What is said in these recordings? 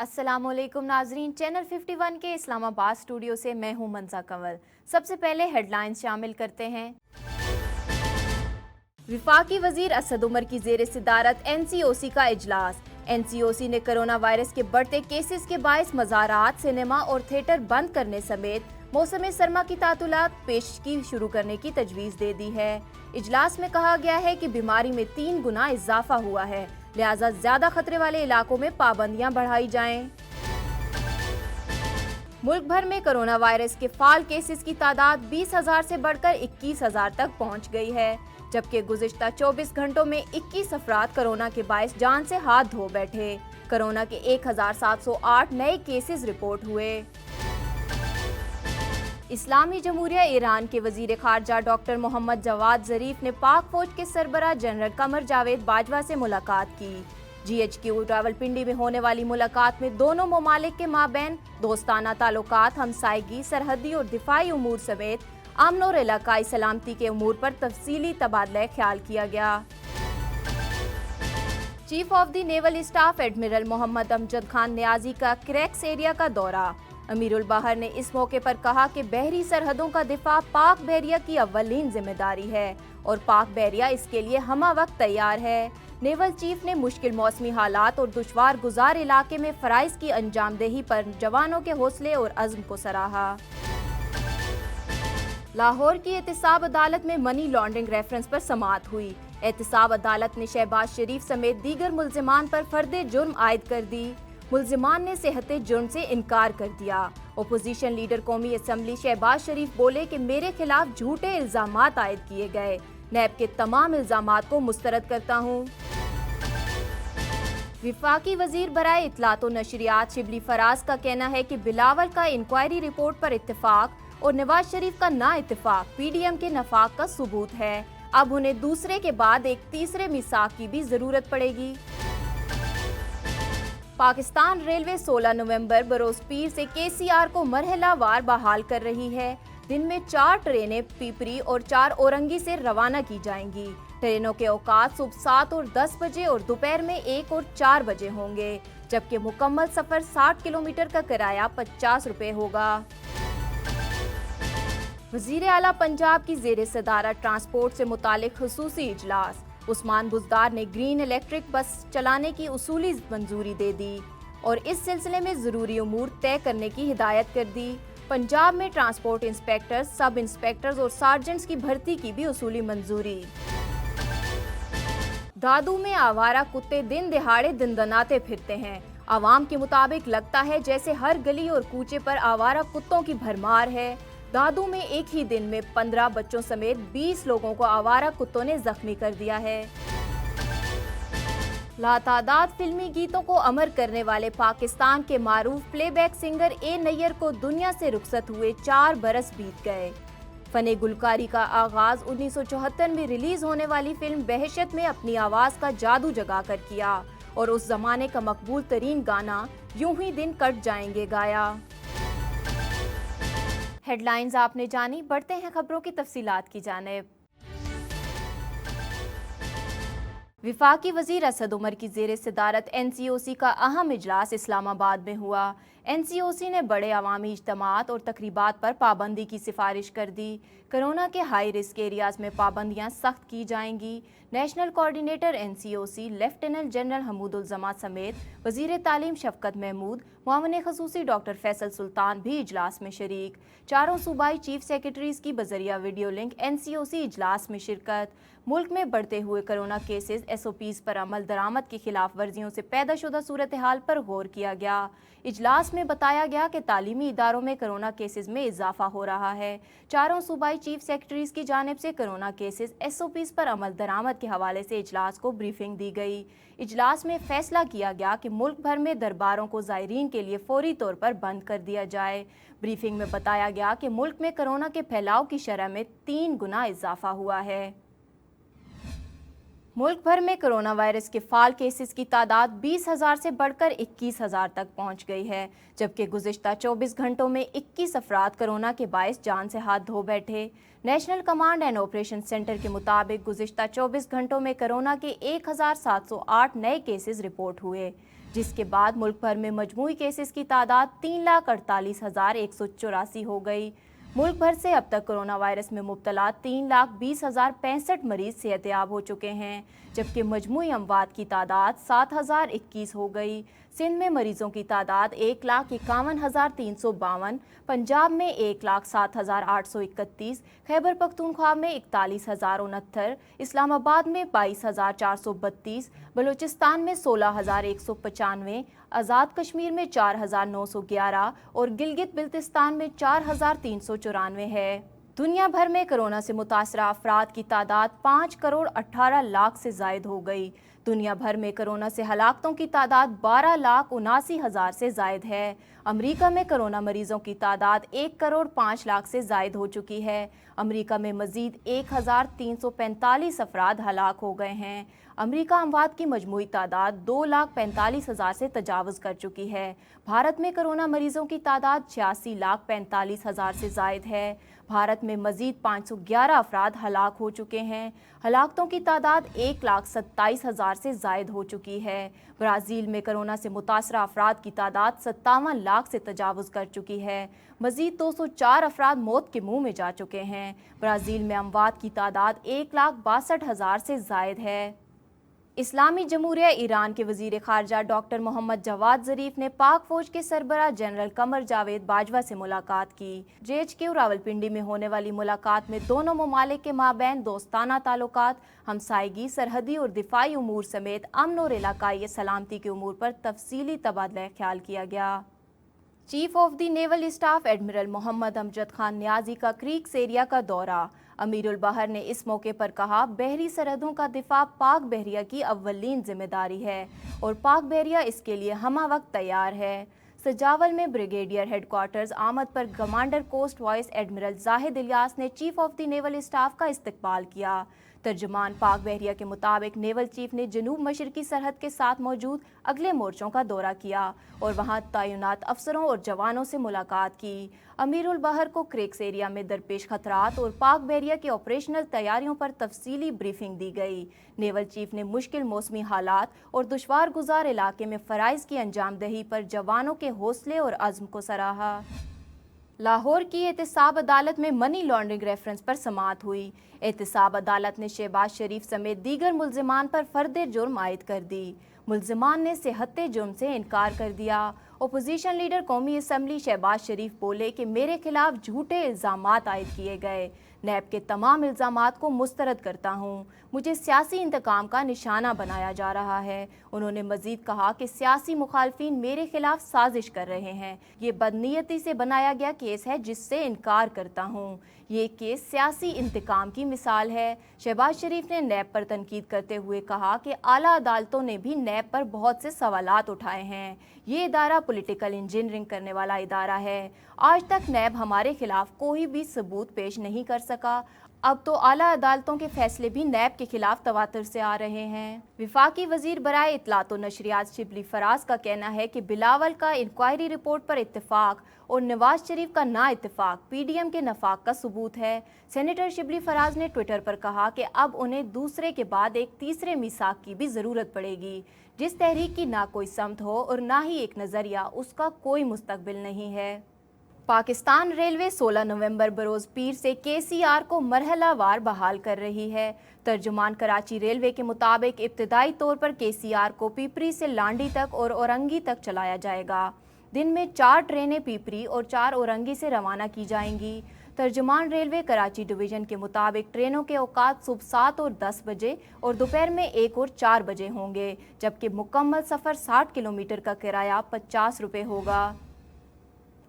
अस्सलाम वालेकुम नाजरीन, चैनल 51 के इस्लामाबाद स्टूडियो से मैं हूं मंजा कंवल। सबसे पहले हेडलाइंस शामिल करते हैं। विफाकी वजीर असद उमर की ज़ेर सदारत NCOC का इजलास। NCOC ने कोरोना वायरस के बढ़ते केसेस के बायस मज़ारात, सिनेमा और थिएटर बंद करने समेत मौसम सरमा की तातुलात पेशगी शुरू करने की तजवीज़ दे दी है। इजलास में कहा गया है कि बीमारी में 3 गुना इजाफा हुआ है, लिहाजा ज्यादा खतरे वाले इलाकों में पाबंदियां बढ़ाई जाएं। मुल्क भर में कोरोना वायरस के फाल केसेस की तादाद 20,000 से बढ़कर 21,000 तक पहुंच गई है, जबकि गुज़िश्ता 24 घंटों में 21 अफराद कोरोना के बायस जान से हाथ धो बैठे। कोरोना के 1,708 नए केसेस रिपोर्ट हुए। इस्लामी जमहूरिया ईरान के वजीर खारजा डॉक्टर मोहम्मद जवाद ज़रीफ ने पाक फौज के सरबराह जनरल कमर जावेद बाजवा से मुलाकात की। GHQ रावलपिंडी में होने वाली मुलाकात में दोनों ममालिक के माबैन दोस्ताना ताल्लुकात, हमसायगी, सरहदी और दिफाई उमूर समेत अमन और इलाकाई सलामती के उमूर पर तफसीली तबादला ख्याल किया गया। Chief of the naval staff admiral Mohammad Amjad Khan Niazi का क्रैक्स एरिया का दौरा। अमीरुल बहर ने इस मौके पर कहा कि बहरी सरहदों का दिफा पाक बहरिया की अव्वलीन जिम्मेदारी है और पाक बहरिया इसके लिए हमा वक्त तैयार है। नेवल चीफ ने मुश्किल मौसमी हालात और दुश्वार गुजार इलाके में फराइज की अंजामदेही पर जवानों के हौसले और अज़्म को सराहा। लाहौर की एहतसाब अदालत में मनी लॉन्ड्रिंग रेफरेंस पर समाअत हुई। एहतसाब अदालत ने शहबाज शरीफ समेत दीगर मुल्जिमान पर फर्दे जुर्म आयद कर दी। मुल्जिमान ने सेहते जुर्म से इनकार कर दिया। ओपोजिशन लीडर कौमी असम्बली शहबाज शरीफ बोले कि मेरे खिलाफ झूठे इल्जामात आयद किए गए, नैब के तमाम इल्जामात को मुस्तरद करता हूँ। विफाकी वजीर बराए इत्तलात व नशरियात शिबली फराज का कहना है कि बिलावल का इंक्वायरी रिपोर्ट पर इत्तेफाक और नवाज शरीफ का ना इत्तेफाक PDM के नफाक का सबूत है। अब उन्हें दूसरे के बाद एक तीसरे मिसाक की भी जरूरत पड़ेगी। पाकिस्तान रेलवे 16 नवंबर बरोज पीर से KCR को मरहलावार बहाल कर रही है। दिन में 4 ट्रेनें पीपरी और 4 औरंगी से रवाना की जाएंगी। ट्रेनों के औकात सुबह 7 और 10 बजे और दोपहर में 1 और 4 बजे होंगे, जबकि मुकम्मल सफर 60 किलोमीटर का किराया 50 रुपए होगा। वजीर आला पंजाब की ज़ेर सदारत ट्रांसपोर्ट से मुतालिक खुसूसी इजलास। उस्मान बुज़दार ने ग्रीन इलेक्ट्रिक बस चलाने की उसूली मंजूरी दे दी और इस सिलसिले में ज़रूरी उमूर तय करने की हिदायत कर दी। पंजाब में ट्रांसपोर्ट इंस्पेक्टर्स, सब इंस्पेक्टर्स और सार्जेंट्स की भर्ती की भी उसूली मंजूरी। दादू में आवारा कुत्ते दिन दिहाड़े दंदनाते फिरते हैं। आवाम के मुताबिक लगता है जैसे हर गली और कूचे पर आवारा कुत्तों की भरमार है। दादू में एक ही दिन में 15 बच्चों समेत 20 लोगों को आवारा कुत्तों ने जख्मी कर दिया है। लातादाद फिल्मी गीतों को अमर करने वाले पाकिस्तान के मारूफ प्लेबैक सिंगर A नैयर को दुनिया से रुखसत हुए 4 बरस बीत गए। फने गुलकारी का आगाज 1974 में रिलीज होने वाली फिल्म बहशत में अपनी आवाज का जादू जगा कर किया और उस जमाने का मकबूल तरीन गाना यूं ही दिन कट जाएंगे गाया। हेडलाइंस आपने जानी, बढ़ते हैं खबरों की तफसीलात की जानिब। विफाकी वजीर असद उमर की ज़ेर सदारत NCOC का अहम इजलास इस्लामाबाद में हुआ। NCOC ने बड़े अवामी इज्तमात और तकरीबात पर पाबंदी की सिफारिश कर दी। कोरोना के हाई रिस्क एरियाज में पाबंदियां सख्त की जाएंगी। National coordinator NCOC lieutenant general Hamoodul Zaman समेत वजीर तालीम शफकत महमूद, मुआविन खसूसी डॉक्टर फैसल सुल्तान भी इजलास में शरीक। चारों सूबाई चीफ सेक्रेटरीज की बजरिया वीडियो लिंक NCOC इजलास में शिरकत। मुल्क में बढ़ते हुए कोरोना केसेस, SOPs पर अमल दरामद की खिलाफ वर्जियों से पैदा शुदा सूरत हाल पर गौर किया गया। इजलास में बताया गया कि तालीमी इदारों में कोरोना केसेस में इजाफा हो रहा है। चारों सूबाई चीफ सेक्रेटरीज की जानिब से कोरोना केसेस, SOPs पर अमल दरामद के हवाले से इजलास को ब्रीफिंग दी गई। इजलास में फैसला किया गया कि मुल्क भर में दरबारों को ज़ायरीन के लिए फौरी तौर पर बंद कर दिया जाए। ब्रीफिंग में बताया गया कि मुल्क में कोरोना के फैलाव की शरह में 3 गुना इजाफा हुआ है। मुल्क भर में कोरोना वायरस के फाल केसेस की तादाद 20,000 से बढ़कर 21,000 तक पहुंच गई है, जबकि गुज़िश्ता 24 घंटों में 21 अफराद कोरोना के बायस जान से हाथ धो बैठे। National command and operation centre के मुताबिक गुज़िश्ता 24 घंटों में कोरोना के 1,708 नए केसेस रिपोर्ट हुए। جس کے بعد ملک بھر میں مجموعی کیسز کی تعداد 3,48,184 ہو گئی۔ ملک بھر سے اب تک کرونا وائرس میں مبتلا 3,20,065 مریض صحت یاب ہو چکے ہیں، جبکہ مجموعی اموات کی تعداد 7,021 ہو گئی۔ سندھ میں مریضوں کی تعداد 1,51,352، پنجاب میں 1,07,831، خیبر پختونخوا میں 41,069، اسلام آباد میں 22,432، بلوچستان میں 16,195، آزاد کشمیر میں 4,911 اور گلگت بلتستان میں 4,394 ہے۔ دنیا بھر میں کرونا سے متاثرہ افراد کی تعداد 5,18,00,000 سے زائد ہو گئی۔ دنیا بھر میں کرونا سے ہلاکتوں کی تعداد 12,79,000 سے زائد ہے۔ امریکہ میں کرونا مریضوں کی تعداد 1,05,00,000 سے زائد ہو چکی ہے۔ امریکہ میں مزید 1,345 افراد ہلاک ہو گئے ہیں۔ امریکہ اموات کی مجموعی تعداد 2,45,000 سے تجاوز کر چکی ہے۔ بھارت میں کرونا مریضوں کی تعداد 86,45,000 سے زائد ہے۔ بھارت میں مزید 511 افراد ہلاک ہو چکے ہیں۔ ہلاکتوں کی تعداد 1,27,000 سے زائد ہو چکی ہے۔ برازیل میں کرونا سے متاثرہ افراد کی تعداد 57 لاکھ سے تجاوز کر چکی ہے۔ مزید 204 افراد موت کے منہ میں جا چکے ہیں۔ برازیل میں اموات کی تعداد 1,62,000 سے زائد ہے۔ اسلامی جمہوریہ ایران کے وزیر خارجہ ڈاکٹر محمد جواد ظریف نے پاک فوج کے سربراہ جنرل قمر جاوید باجوہ سے ملاقات کی۔ JHQ راولپنڈی میں ہونے والی ملاقات میں دونوں ممالک کے مابین دوستانہ تعلقات، ہمسائیگی، سرحدی اور دفاعی امور سمیت امن اور علاقائی سلامتی کے امور پر تفصیلی تبادلہ خیال کیا گیا۔ Chief of the naval staff admiral Muhammad Amjad Khan Niazi کا کریکس ایریا کا دورہ۔ امیر البحر نے اس موقع پر کہا، بحری سرحدوں کا دفاع پاک بحریہ کی اولین ذمہ داری ہے اور پاک بحریہ اس کے لیے ہمہ وقت تیار ہے۔ سجاول میں بریگیڈیئر ہیڈ کوارٹرز آمد پر کمانڈر کوسٹ وائس ایڈمرل زاہد الیاس نے chief of the naval staff کا استقبال کیا۔ ترجمان پاک بحریہ کے مطابق نیول چیف نے جنوب مشرقی سرحد کے ساتھ موجود اگلے مورچوں کا دورہ کیا اور وہاں تعینات افسروں اور جوانوں سے ملاقات کی۔ امیر البحر کو کریکس ایریا میں درپیش خطرات اور پاک بحریہ کی آپریشنل تیاریوں پر تفصیلی بریفنگ دی گئی۔ نیول چیف نے مشکل موسمی حالات اور دشوار گزار علاقے میں فرائض کی انجام دہی پر جوانوں کے حوصلے اور عزم کو سراہا۔ لاہور کی احتساب عدالت میں منی لانڈرنگ ریفرنس پر سماعت ہوئی۔ احتساب عدالت نے شہباز شریف سمیت دیگر ملزمان پر فرد جرم عائد کر دی۔ ملزمان نے صحت جرم سے انکار کر دیا۔ اپوزیشن لیڈر قومی اسمبلی شہباز شریف بولے کہ میرے خلاف جھوٹے الزامات عائد کیے گئے۔ نیب کے تمام الزامات کو مسترد کرتا ہوں۔ مجھے سیاسی انتقام کا نشانہ بنایا جا رہا ہے۔ انہوں نے مزید کہا کہ سیاسی مخالفین میرے خلاف سازش کر رہے ہیں۔ یہ بدنیتی سے بنایا گیا کیس ہے جس سے انکار کرتا ہوں۔ یہ کیس سیاسی انتقام کی مثال ہے۔ شہباز شریف نے نیب پر تنقید کرتے ہوئے کہا کہ اعلیٰ عدالتوں نے بھی نیب پر بہت سے سوالات اٹھائے ہیں۔ یہ ادارہ پولیٹیکل انجینئرنگ کرنے والا ادارہ ہے۔ آج تک نیب ہمارے خلاف کوئی بھی ثبوت پیش نہیں کر سکا۔ اب تو اعلیٰ عدالتوں کے فیصلے بھی نیب کے خلاف تواتر سے آ رہے ہیں۔ وفاقی وزیر برائے اطلاعات و نشریات شبلی فراز کا کہنا ہے کہ بلاول کا انکوائری رپورٹ پر اتفاق اور نواز شریف کا نا اتفاق PDM کے نفاق کا ثبوت ہے۔ سینیٹر شبلی فراز نے ٹویٹر پر کہا کہ اب انہیں دوسرے کے بعد ایک تیسرے میثاق کی بھی ضرورت پڑے گی۔ جس تحریک کی نہ کوئی سمت ہو اور نہ ہی ایک نظریہ، اس کا کوئی مستقبل نہیں ہے۔ پاکستان ریلوے 16 نومبر بروز پیر سے KCR کو مرحلہ وار بحال کر رہی ہے۔ ترجمان کراچی ریلوے کے مطابق ابتدائی طور پر KCR کو پیپری سے لانڈی تک اور اورنگی تک چلایا جائے گا۔ دن میں 4 ٹرینیں پیپری اور 4 اورنگی سے روانہ کی جائیں گی۔ ترجمان ریلوے کراچی ڈویژن کے مطابق ٹرینوں کے اوقات صبح 7 اور 10 بجے اور دوپہر میں 1 اور 4 بجے ہوں گے، جبکہ مکمل سفر 60 کلومیٹر کا کرایہ 50 روپے ہوگا۔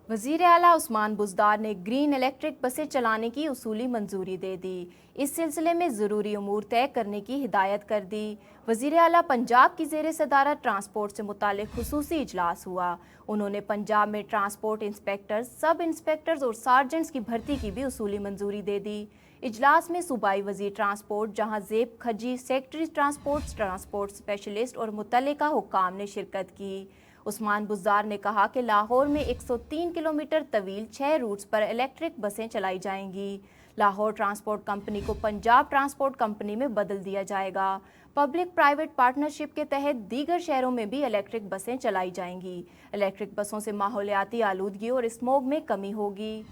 وزیر اعلیٰ عثمان بزدار نے گرین الیکٹرک بسیں چلانے کی اصولی منظوری دے دی۔ اس سلسلے میں ضروری امور طے کرنے کی ہدایت کر دی۔ وزیر اعلیٰ پنجاب کی زیر صدارت ٹرانسپورٹ سے متعلق خصوصی اجلاس ہوا۔ انہوں نے پنجاب میں ٹرانسپورٹ انسپیکٹرز، سب انسپیکٹرز اور سارجنٹس کی بھرتی کی بھی اصولی منظوری دے دی۔ اجلاس میں صوبائی وزیر ٹرانسپورٹ جہاں زیب کھجی، سیکٹری ٹرانسپورٹ اسپیشلسٹ اور متعلقہ حکام نے شرکت کی۔ عثمان بزدار نے کہا کہ لاہور میں 103 کلومیٹر طویل 6 روٹس پر الیکٹرک بسیں چلائی جائیں گی۔ लाहौर ट्रांसपोर्ट कंपनी को पंजाब ट्रांसपोर्ट कंपनी में बदल दिया जाएगा। पब्लिक प्राइवेट पार्टनरशिप के तहत दीगर शहरों में भी इलेक्ट्रिक बसें चलाई जाएंगी। इलेक्ट्रिक बसों से माहौलियाती आलूदगी और स्मोग में कमी होगी।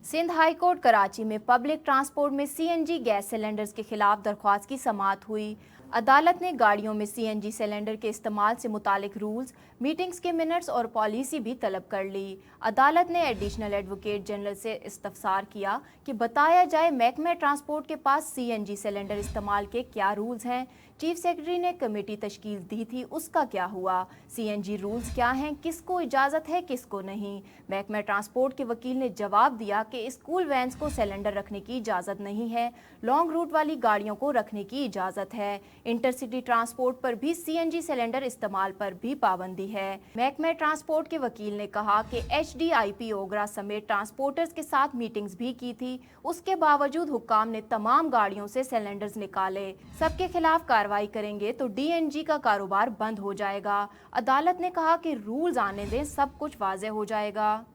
सिंध हाई कोर्ट कराची में पब्लिक ट्रांसपोर्ट में सीएनजी गैस सिलेंडर्स के खिलाफ दरख्वास्त की समाअत हुई। अदालत ने गाड़ियों में सीएनजी सिलेंडर के इस्तेमाल से मुतालिक रूल्स, मीटिंग्स के मिनट्स और पॉलिसी भी तलब कर ली। अदालत ने एडिशनल एडवोकेट जनरल से इस्तफसार किया कि बताया जाए महकमे ट्रांसपोर्ट के पास सीएनजी सिलेंडर इस्तेमाल के क्या रूल्स हैं। चीफ सेक्रेटरी ने कमेटी तश्कील दी थी, उसका क्या हुआ? सीएनजी रूल्स क्या हैं, किसको इजाज़त है किसको नहीं? महकमा ट्रांसपोर्ट के वकील ने जवाब दिया कि स्कूल वैन्स को सिलेंडर रखने की इजाज़त नहीं है, लॉन्ग रूट वाली गाड़ियों को रखने की इजाज़त है। इंटरसिटी ट्रांसपोर्ट पर भी सीएनजी सिलेंडर इस्तेमाल पर भी पाबंदी है। महकमा ट्रांसपोर्ट के वकील ने कहा कि HDIP ओगरा समेत ट्रांसपोर्टर्स के साथ मीटिंग्स भी की थी, उसके बावजूद हुक्काम ने तमाम गाड़ियों से सिलेंडर्स निकाले। सबके खिलाफ कार्रवाई करेंगे तो DNG का कारोबार बंद हो जाएगा। अदालत ने कहा कि रूल्स आने दें, सब कुछ वाज़ेह हो जाएगा।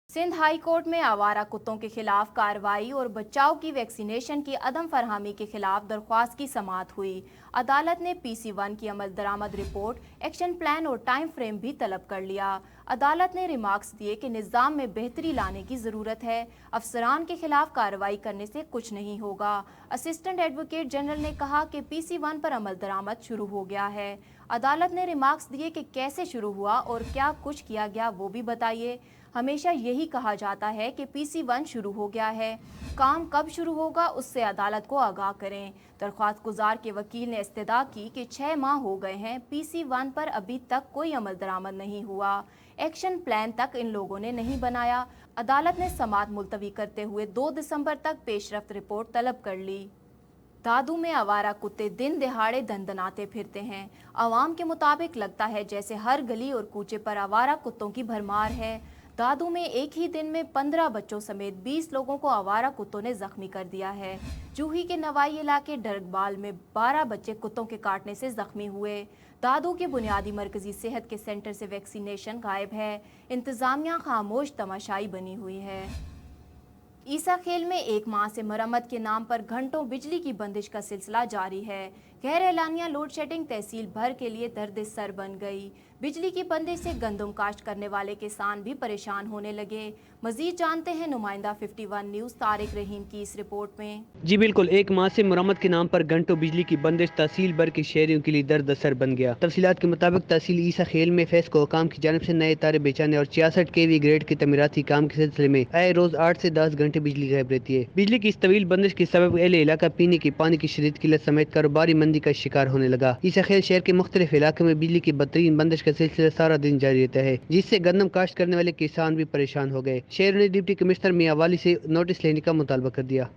सिंध हाई कोर्ट में आवारा कुत्तों के खिलाफ कार्रवाई और बचाव की वैक्सीनेशन की अदम फरहमी के खिलाफ दरख्वास्त की समाअत हुई। अदालत ने PC1 की अमल दरामद रिपोर्ट, एक्शन प्लान और टाइम फ्रेम भी तलब कर लिया। अदालत ने रिमार्क्स दिए कि निज़ाम में बेहतरी लाने की ज़रूरत है, अफसरान के खिलाफ कार्रवाई करने से कुछ नहीं होगा। असिस्टेंट एडवोकेट जनरल ने कहा कि PC1 पर अमल दरामद शुरू हो गया है। अदालत ने रिमार्क्स दिए कि कैसे शुरू हुआ और क्या कुछ किया गया वो भी बताइए। हमेशा यही कहा जाता है कि PC1 शुरू हो गया है, काम कब शुरू होगा उससे अदालत को आगाह करें। दरख्वास्त गुजार के वकील ने इस्तदा की कि 6 माह हो गए हैं, PC1 पर अभी तक कोई अमल दरामद नहीं हुआ, एक्शन प्लान तक इन लोगों ने नहीं बनाया। अदालत ने समाअत मुलतवी करते हुए 2 दिसंबर तक पेशरफ्त रिपोर्ट तलब कर ली। दादू में आवारा कुत्ते दिन दिहाड़े दंदनाते फिरते हैं। आवाम के मुताबिक लगता है जैसे हर गली और कूचे पर आवारा कुत्तों की भरमार है। दादू में एक ही दिन में 15 बच्चों समेत 20 लोगों को आवारा कुत्तों ने जख्मी कर दिया है। जूही के नवाई इलाके डरगबाल में 12 बच्चे कुत्तों के काटने से जख्मी हुए। दादू के बुनियादी मरकजी सेहत के सेंटर से वैक्सीनेशन गायब है। इंतजामिया खामोश तमाशाई बनी हुई है। ईसा खेल में 1 माह से मरम्मत के नाम पर घंटों बिजली की बंदिश का सिलसिला जारी है। गैर एलानिया लोड शेडिंग तहसील भर के लिए दर्द सर बन गई। बिजली की बंदिश से गंदम काश्त करने वाले किसान भी परेशान होने लगे। मजीद जानते हैं नुमाइंदा 51 न्यूज़ तारिक रहीम की इस रिपोर्ट में। जी बिल्कुल, 1 माह से मुरम्मत के नाम पर घंटों बिजली की बंदिश तहसील भर के शहरियों के लिए दर्द असर बन गया। तफसीलात के मुताबिक तहसील ईसा खेल में फैज को हुकाम की जानिब से नए तारे बेचाने और 66 kV ग्रेड के तमीराती काम के सिलसिले में आए रोज 8 से 10 घंटे बिजली गायब रहती है। बिजली की इस तवील बंदिश के सबब अहले इलाका पीने के पानी की शदीद किल्लत समेत कारोबारी मंदी का शिकार होने लगा। ईसा खेल शहर के मुख्तलिफ इलाकों में बिजली की बदतरीन बंदिश का सिलसिला सारा दिन जारी रहता है, जिससे गंदम काश्त करने वाले किसान भी परेशान हो गए। शहर ने डिप्टी कमिश्नर मियां वाली से नोटिस लेने का मुतालबा कर दिया।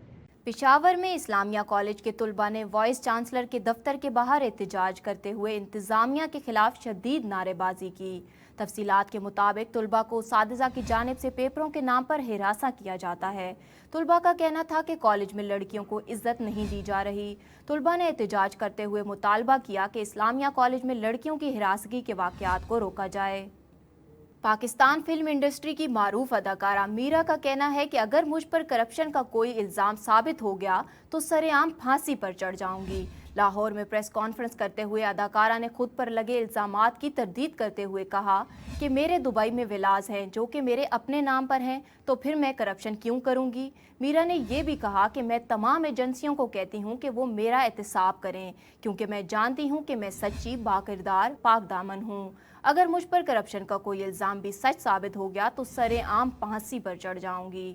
पेशावर में इस्लामिया कॉलेज के तुलबा ने वाइस चांसलर के दफ्तर के बाहर एहतजाज करते हुए इंतजामिया के खिलाफ शदीद नारेबाजी की। तफसीलात के मुताबिक तुलबा को सादिजा की जानिब से पेपरों के नाम पर हिरासा किया जाता है। तुलबा का कहना था कि कॉलेज में लड़कियों को इज्जत नहीं दी जा रही। तुलबा ने एहतजाज करते हुए मुतालबा किया कि इस्लामिया कॉलेज में लड़कियों की हिरासगी के वाक़यात को रोका जाए। पाकिस्तान फिल्म इंडस्ट्री की मारूफ अदाकारा मीरा का कहना है कि अगर मुझ पर करप्शन का कोई इल्ज़ाम साबित हो गया तो सरेआम फांसी पर चढ़ जाऊंगी। लाहौर में प्रेस कॉन्फ्रेंस करते हुए अदाकारा ने खुद पर लगे इल्ज़ामात की तरदीद करते हुए कहा कि मेरे दुबई में विलाज हैं जो कि मेरे अपने नाम पर हैं, तो फिर मैं करप्शन क्यों करूंगी। मीरा ने यह भी कहा कि मैं तमाम एजेंसियों को कहती हूं कि वो मेरा एहतसाब करें, क्योंकि मैं जानती हूं कि मैं सच्ची, बाकिरदार, पाक दामन हूं। अगर मुझ पर करप्शन का कोई इल्ज़ाम भी सच साबित हो गया तो सरेआम फांसी पर चढ़ जाऊंगी।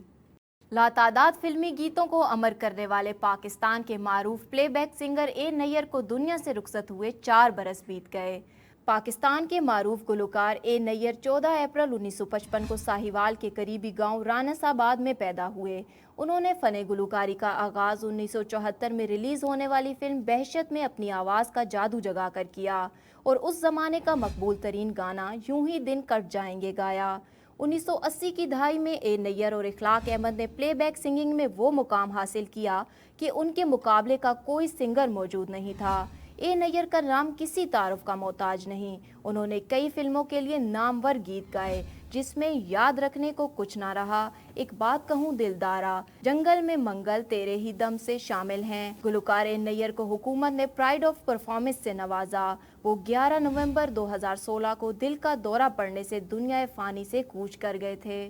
लातादाद फिल्मी गीतों को अमर करने वाले पाकिस्तान के मारूफ प्लेबैक सिंगर ए नैयर को दुनिया से रुखसत हुए 4 बरस बीत गए। पाकिस्तान के मारूफ गुलकार ए नैयर 14 अप्रैल 1955 को साहिवाल के करीबी गांव रानसाबाद में पैदा हुए। उन्होंने फ़न गुलकारी का आगाज़ 1974 में रिलीज़ होने वाली फिल्म बहशत में अपनी आवाज़ का जादू जगाकर किया और उस ज़माने का मकबूल तरीन गाना यूं ही दिन कट जाएंगे गाया। 1980 की दहाई में ए नैयर और इखलाक अहमद ने प्लेबैक सिंगिंग में वो मुकाम हासिल किया कि उनके मुकाबले का कोई सिंगर मौजूद नहीं था। اے نیئر کا نام کسی تعارف کا محتاج نہیں. انہوں نے کئی فلموں کے لیے نامور گیت گائے جس میں یاد رکھنے کو کچھ نہ رہا، ایک بات کہوں دلدارا، جنگل میں منگل، تیرے ہی دم سے شامل ہیں. گلوکار اے نیئر کو حکومت نے پرائڈ آف پرفارمنس سے نوازا. وہ 11 نومبر 2016 کو دل کا دورہ پڑنے سے دنیا فانی سے کوچ کر گئے تھے.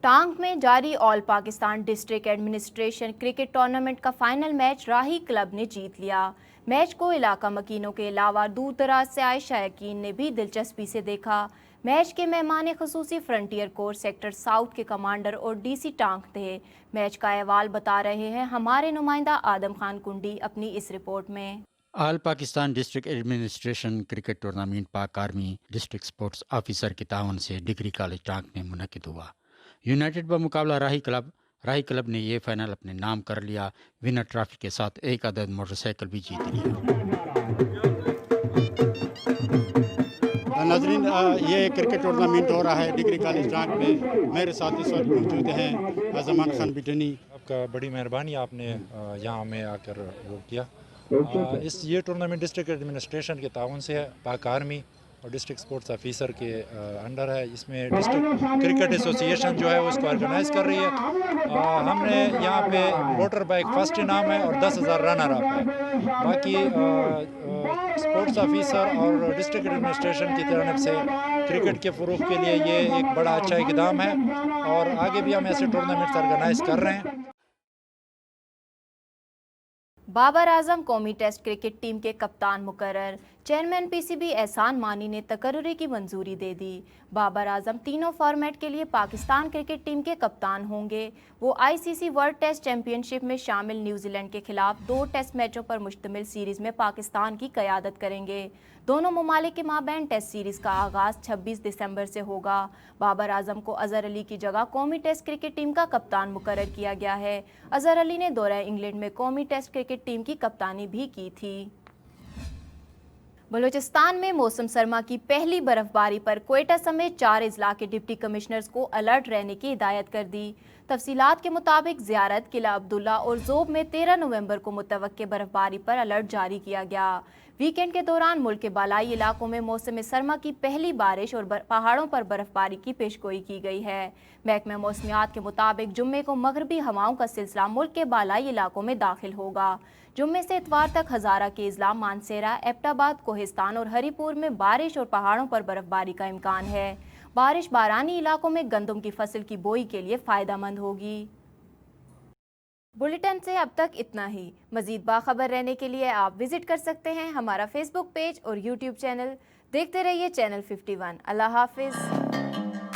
ٹانک میں جاری all Pakistan district administration cricket tournament کا فائنل میچ راہی کلب نے جیت لیا. میچ کو علاقہ مکینوں کے علاوہ دور دراز سے آئے شائقین نے بھی دلچسپی سے دیکھا. میچ کے مہمان خصوصی فرنٹیئر کورس سیکٹر ساؤتھ کے کمانڈر اور ڈی سی ٹانک تھے. میچ کا احوال بتا رہے ہیں ہمارے نمائندہ آدم خان کنڈی اپنی اس رپورٹ میں. All Pakistan district administration cricket tournament Pak army district sports officer کے تعاون سے ڈگری کالج ٹانک میں منعقد ہوا. یونائٹڈ بمقابلہ راہی کلب نے یہ فائنل اپنے نام کر لیا. ونر ٹرافی کے ساتھ ایک عدد موٹر سائیکل بھی جیت لیا. ناظرین، یہ کرکٹ ٹورنامنٹ ہو رہا ہے ڈگری کالج ٹانک میں. میرے ساتھ اس وقت موجود ہیں زمان خان بٹنی. آپ کا بڑی مہربانی، آپ نے یہاں میں آ کر وہ کیا. یہ ٹورنامنٹ ڈسٹرکٹ ایڈمنسٹریشن کے تعاون سے ہے، پاک آرمی اور ڈسٹرکٹ سپورٹس آفیسر کے انڈر ہے. اس میں ڈسٹرکٹ کرکٹ ایسوسی ایشن جو ہے اس کو آرگنائز کر رہی ہے. ہم نے یہاں پہ موٹر بائک فرسٹ انعام ہے اور 10,000 رنر اپ ہے. باقی سپورٹس آفیسر اور ڈسٹرکٹ ایڈمنسٹریشن کی جانب سے کرکٹ کے فروغ کے لیے یہ ایک بڑا اچھا اقدام ہے اور آگے بھی ہم ایسے ٹورنامنٹس آرگنائز کر رہے ہیں. بابر اعظم قومی ٹیسٹ کرکٹ ٹیم کے کپتان مقرر. Chairman P C B Ehsan Mani نے تقرری کی منظوری دے دی. بابر اعظم تینوں فارمیٹ کے لیے پاکستان کرکٹ ٹیم کے کپتان ہوں گے. وہ آئی سی سی ورلڈ ٹیسٹ چیمپئن شپ میں شامل نیوزی لینڈ کے خلاف 2 ٹیسٹ میچوں پر مشتمل سیریز میں پاکستان کی قیادت کریں گے. دونوں ممالک کے مابین ٹیسٹ سیریز کا آغاز 26 دسمبر سے ہوگا. بابر اعظم کو اظہر علی کی جگہ قومی ٹیسٹ کرکٹ ٹیم کا کپتان مقرر کیا گیا ہے. اظہر علی نے دورہ انگلینڈ میں قومی ٹیسٹ کرکٹ ٹیم کی کپتانی بھی کی تھی. بلوچستان میں موسم سرما کی پہلی برف باری پر کوئٹہ سمیت 4 اضلاع کے ڈپٹی کمشنرز کو الرٹ رہنے کی ہدایت کر دی. تفصیلات کے مطابق زیارت، قلعہ عبداللہ اور ذوب میں 13 نومبر کو متوقع برف باری پر الرٹ جاری کیا گیا. ویکینڈ کے دوران ملک کے بالائی علاقوں میں موسم سرما کی پہلی بارش اور پہاڑوں پر برف باری کی پیشگوئی کی گئی ہے. محکمہ موسمیات کے مطابق جمعے کو مغربی ہواؤں کا سلسلہ ملک کے بالائی علاقوں میں داخل ہوگا. جمعے سے اتوار تک ہزارہ کے اضلاع مانسیرہ، ایبٹ آباد، کوہستان اور ہری پور میں بارش اور پہاڑوں پر برف باری کا امکان ہے. بارش بارانی علاقوں میں گندم کی فصل کی بوئی کے لیے فائدہ مند ہوگی. بلیٹن سے اب تک اتنا ہی. مزید باخبر رہنے کے لیے آپ وزٹ کر سکتے ہیں ہمارا فیس بک پیج اور یوٹیوب چینل. دیکھتے رہیے چینل 51. اللہ حافظ.